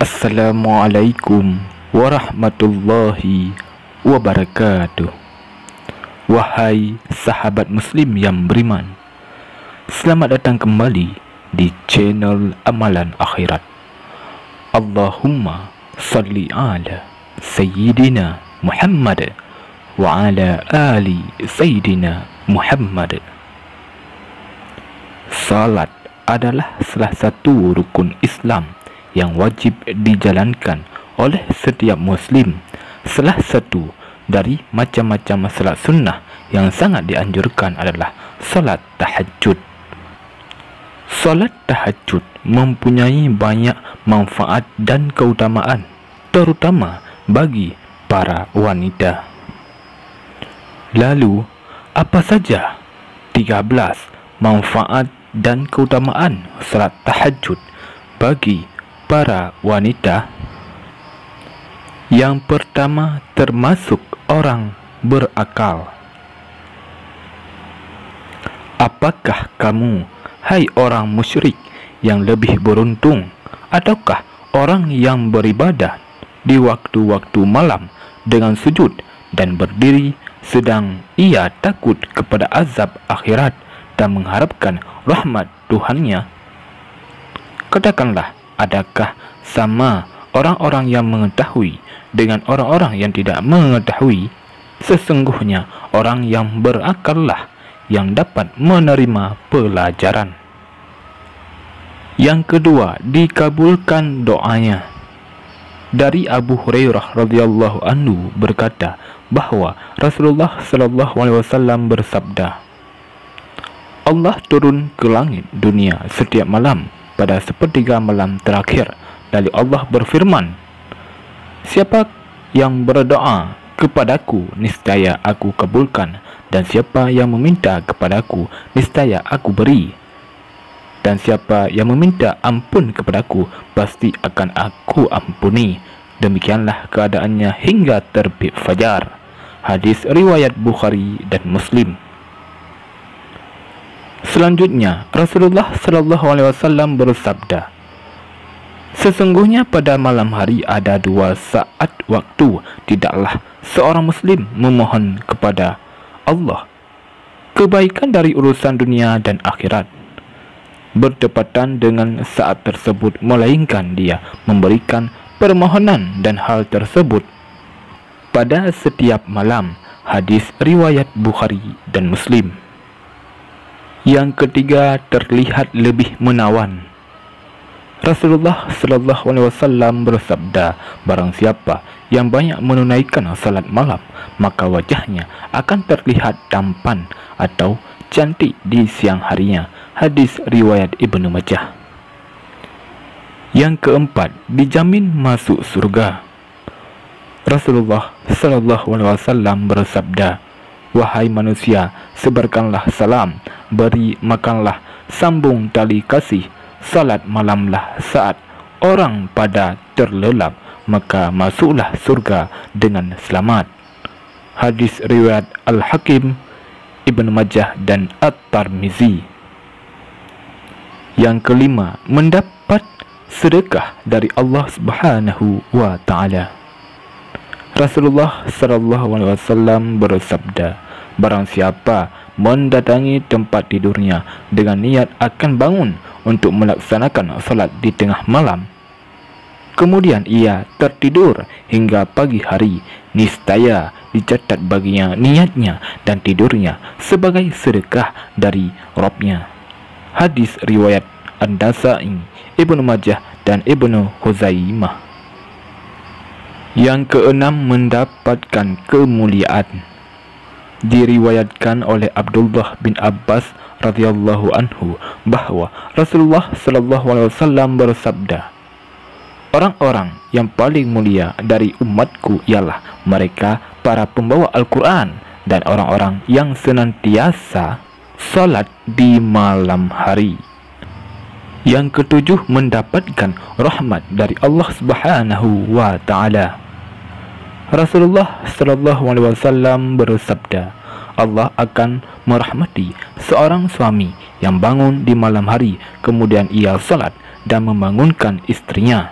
Assalamualaikum warahmatullahi wabarakatuh. Wahai sahabat muslim yang beriman, selamat datang kembali di channel Amalan Akhirat. Allahumma salli ala Sayyidina Muhammad wa ala ali Sayyidina Muhammad. Salat adalah salah satu rukun Islam yang wajib dijalankan oleh setiap muslim. Salah satu dari macam-macam salat sunnah yang sangat dianjurkan adalah salat tahajud. Salat tahajud mempunyai banyak manfaat dan keutamaan, terutama bagi para wanita. Lalu, apa saja 13 manfaat dan keutamaan salat tahajud bagi para wanita? Yang pertama, termasuk orang berakal. Apakah kamu, hai orang musyrik, yang lebih beruntung, ataukah orang yang beribadah di waktu-waktu malam dengan sujud dan berdiri, sedang ia takut kepada azab akhirat dan mengharapkan rahmat Tuhannya? Katakanlah, adakah sama orang-orang yang mengetahui dengan orang-orang yang tidak mengetahui? Sesungguhnya orang yang berakallah yang dapat menerima pelajaran. Yang kedua, dikabulkan doanya. Dari Abu Hurairah radhiyallahu anhu berkata bahwa Rasulullah sallallahu alaihi wasallam bersabda, Allah turun ke langit dunia setiap malam pada sepertiga malam terakhir. Lalu Allah berfirman, siapa yang berdoa kepadaku, niscaya aku kabulkan, dan siapa yang meminta kepadaku, niscaya aku beri, dan siapa yang meminta ampun kepadaku, pasti akan aku ampuni. Demikianlah keadaannya hingga terbit fajar. Hadis riwayat Bukhari dan Muslim. Selanjutnya, Rasulullah SAW bersabda, sesungguhnya pada malam hari ada 2 saat waktu tidaklah seorang muslim memohon kepada Allah kebaikan dari urusan dunia dan akhirat bertepatan dengan saat tersebut, melainkan dia memberikan permohonan dan hal tersebut pada setiap malam. Hadis riwayat Bukhari dan Muslim. Yang ketiga, terlihat lebih menawan. Rasulullah SAW bersabda, barang siapa yang banyak menunaikan salat malam, maka wajahnya akan terlihat tampan atau cantik di siang harinya. Hadis riwayat Ibnu Majah. Yang keempat, dijamin masuk surga. Rasulullah SAW bersabda, wahai manusia, sebarkanlah salam, beri makanlah, sambung tali kasih, salat malamlah saat orang pada terlelap, maka masuklah surga dengan selamat. Hadis riwayat Al-Hakim, Ibnu Majah dan At-Tirmizi. Yang kelima, mendapat sedekah dari Allah Subhanahu wa taala. Rasulullah SAW bersabda, barang siapa mendatangi tempat tidurnya dengan niat akan bangun untuk melaksanakan salat di tengah malam, kemudian ia tertidur hingga pagi hari, niscaya dicatat baginya niatnya dan tidurnya sebagai sedekah dari Rabbnya. Hadis riwayat An-Nasa'i, Ibnu Majah dan Ibnu Huzaimah. Yang keenam, mendapatkan kemuliaan. Diriwayatkan oleh Abdullah bin Abbas radhiyallahu anhu bahwa Rasulullah SAW bersabda, orang-orang yang paling mulia dari umatku ialah mereka para pembawa Al-Quran dan orang-orang yang senantiasa salat di malam hari. Yang ketujuh, mendapatkan rahmat dari Allah Subhanahu wa taala. Rasulullah SAW bersabda, Allah akan merahmati seorang suami yang bangun di malam hari, kemudian ia salat dan membangunkan istrinya.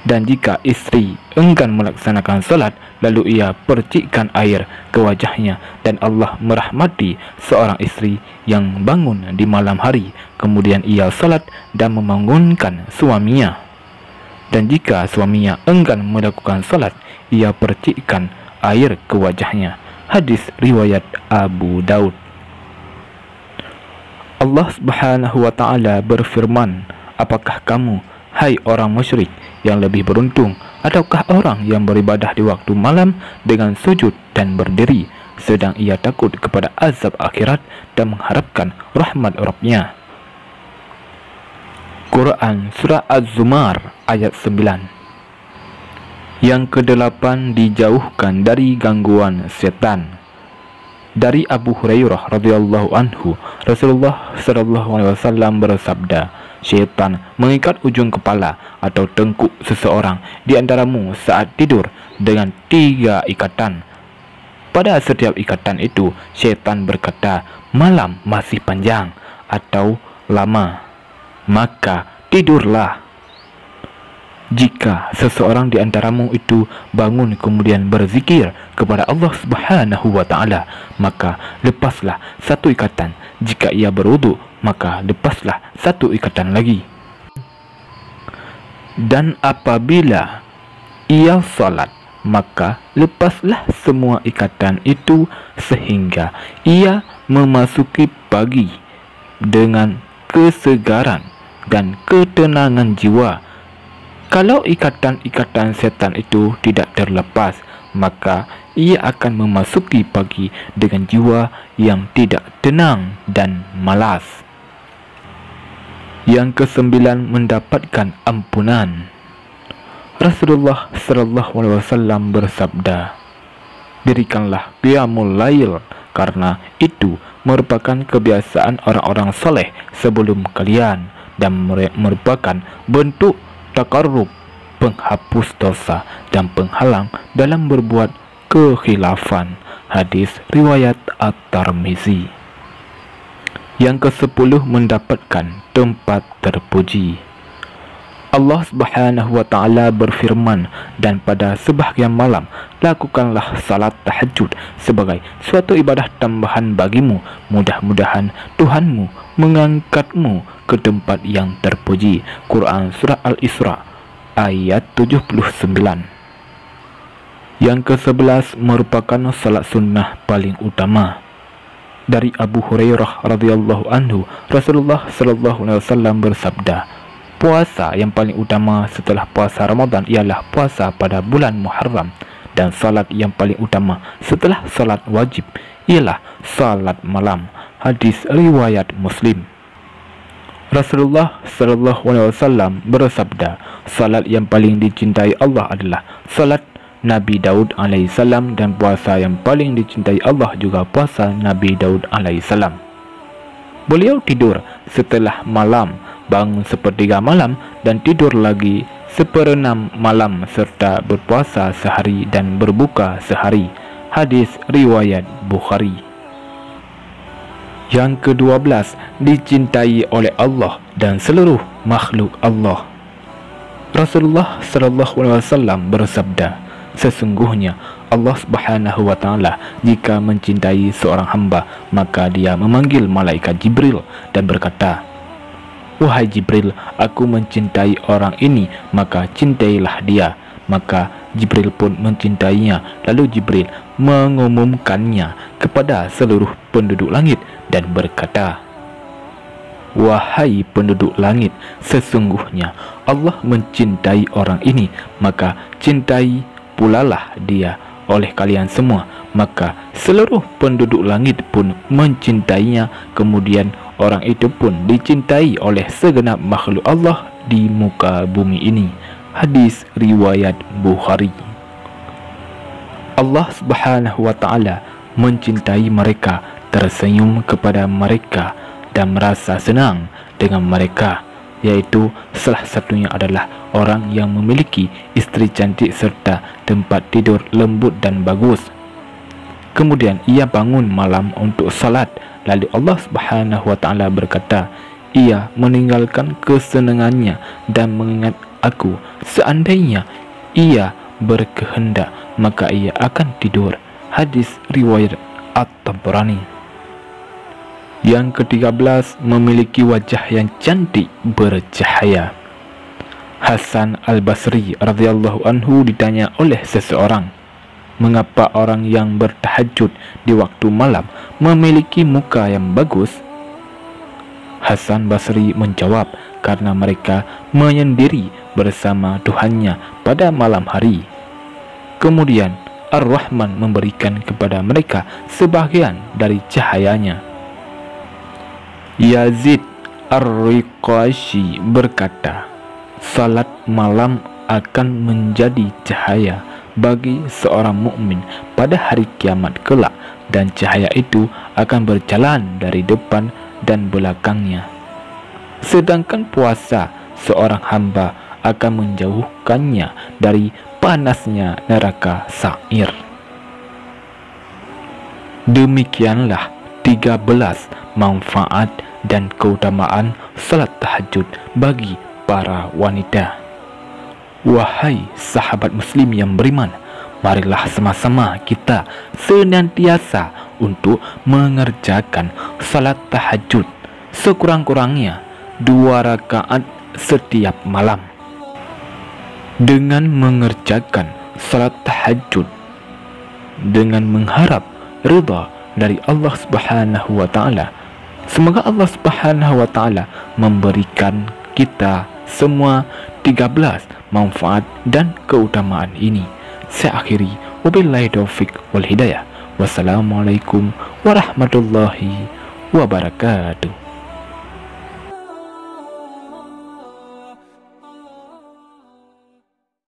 Dan jika istri enggan melaksanakan salat, lalu ia percikkan air ke wajahnya, dan Allah merahmati seorang istri yang bangun di malam hari, kemudian ia salat dan membangunkan suaminya. Dan jika suaminya enggan melakukan salat, ia percikkan air ke wajahnya. Hadis riwayat Abu Daud. Allah Subhanahu wa taala berfirman, "Apakah kamu, hai orang musyrik, yang lebih beruntung, ataukah orang yang beribadah di waktu malam dengan sujud dan berdiri, sedang ia takut kepada azab akhirat dan mengharapkan rahmat Rabb-Nya?" Quran Surah Az-Zumar ayat 9. Yang ke-8, dijauhkan dari gangguan setan. Dari Abu Hurairah radhiyallahu anhu, Rasulullah sallallahu alaihi wasallam bersabda, "Syaitan mengikat ujung kepala atau tengkuk seseorang di antaramu saat tidur dengan 3 ikatan. Pada setiap ikatan itu, syaitan berkata, 'Malam masih panjang,' atau 'lama,' maka tidurlah. Jika seseorang di antaramu itu bangun kemudian berzikir kepada Allah Subhanahu wa taala, maka lepaslah 1 ikatan. Jika ia berwudu, maka lepaslah 1 ikatan lagi. Dan apabila ia salat, maka lepaslah semua ikatan itu sehingga ia memasuki pagi dengan kesegaran dan ketenangan jiwa. Kalau ikatan-ikatan setan itu tidak terlepas, maka ia akan memasuki pagi dengan jiwa yang tidak tenang dan malas." Yang ke-9, mendapatkan ampunan. Rasulullah sallallahu alaihi wasallam bersabda, "Dirikanlah qiyamul lail, karena itu merupakan kebiasaan orang-orang soleh sebelum kalian dan merupakan bentuk taqarrub, penghapus dosa dan penghalang dalam berbuat kekhilafan." Hadis riwayat At-Tirmizi. Yang ke-10, mendapatkan tempat terpuji. Allah Subhanahu wa taala berfirman, "Dan pada sebahagian malam lakukanlah salat tahajud sebagai suatu ibadah tambahan bagimu. Mudah-mudahan Tuhanmu mengangkatmu ke tempat yang terpuji." Quran Surah Al-Isra ayat 79. Yang ke-11, merupakan salat sunnah paling utama. Dari Abu Hurairah radhiyallahu anhu, Rasulullah sallallahu alaihi wasallam bersabda, "Puasa yang paling utama setelah puasa Ramadan ialah puasa pada bulan Muharram, dan salat yang paling utama setelah salat wajib ialah salat malam." Hadis riwayat Muslim. Rasulullah sallallahu alaihi wasallam bersabda, "Salat yang paling dicintai Allah adalah salat Nabi Daud alaihissalam, dan puasa yang paling dicintai Allah juga puasa Nabi Daud alaihissalam. Beliau tidur setelah malam, bangun sepertiga malam, dan tidur lagi 1/6 malam, serta berpuasa sehari dan berbuka sehari." Hadis riwayat Bukhari. Yang ke-12, dicintai oleh Allah dan seluruh makhluk Allah. Rasulullah sallallahu alaihi wasallam bersabda, "Sesungguhnya Allah Subhanahu wa taala jika mencintai seorang hamba, maka dia memanggil malaikat Jibril dan berkata, 'Wahai Jibril, aku mencintai orang ini, maka cintailah dia.' Maka Jibril pun mencintainya. Lalu Jibril mengumumkannya kepada seluruh penduduk langit dan berkata, 'Wahai penduduk langit, sesungguhnya Allah mencintai orang ini, maka cintai pulalah dia oleh kalian semua.' Maka seluruh penduduk langit pun mencintainya. Kemudian orang itu pun dicintai oleh segenap makhluk Allah di muka bumi ini." Hadis riwayat Bukhari. Allah Subhanahu wa taala mencintai mereka, tersenyum kepada mereka, dan merasa senang dengan mereka, yaitu salah satunya adalah orang yang memiliki istri cantik serta tempat tidur lembut dan bagus. Kemudian ia bangun malam untuk salat, lalu Allah Subhanahu wa taala berkata, ia meninggalkan kesenangannya dan mengingat aku, seandainya ia berkehendak maka ia akan tidur. Hadis riwayat At-Tabrani. Yang ke-13, memiliki wajah yang cantik bercahaya. Hasan Al-Basri radhiyallahu anhu ditanya oleh seseorang, mengapa orang yang bertahajud di waktu malam memiliki muka yang bagus? Hasan Basri menjawab, karena mereka menyendiri bersama Tuhannya pada malam hari. Kemudian Ar-Rahman memberikan kepada mereka sebagian dari cahayanya. Yazid Ar-Riqashi berkata, salat malam akan menjadi cahaya bagi seorang mukmin pada hari kiamat kelak, dan cahaya itu akan berjalan dari depan dan belakangnya. Sedangkan puasa seorang hamba akan menjauhkannya dari panasnya neraka sa'ir. Demikianlah 13 manfaat dan keutamaan salat tahajud bagi para wanita. Wahai sahabat muslim yang beriman, marilah sama-sama kita senantiasa untuk mengerjakan salat tahajud sekurang-kurangnya 2 rakaat setiap malam. Dengan mengerjakan salat tahajud dengan mengharap ridha dari Allah Subhanahu wa taala, semoga Allah Subhanahu wa taala memberikan kita semua 13 manfaat dan keutamaan ini. Saya akhiri, wabillahi taufik wal hidayah. Wassalamualaikum warahmatullahi wabarakatuh.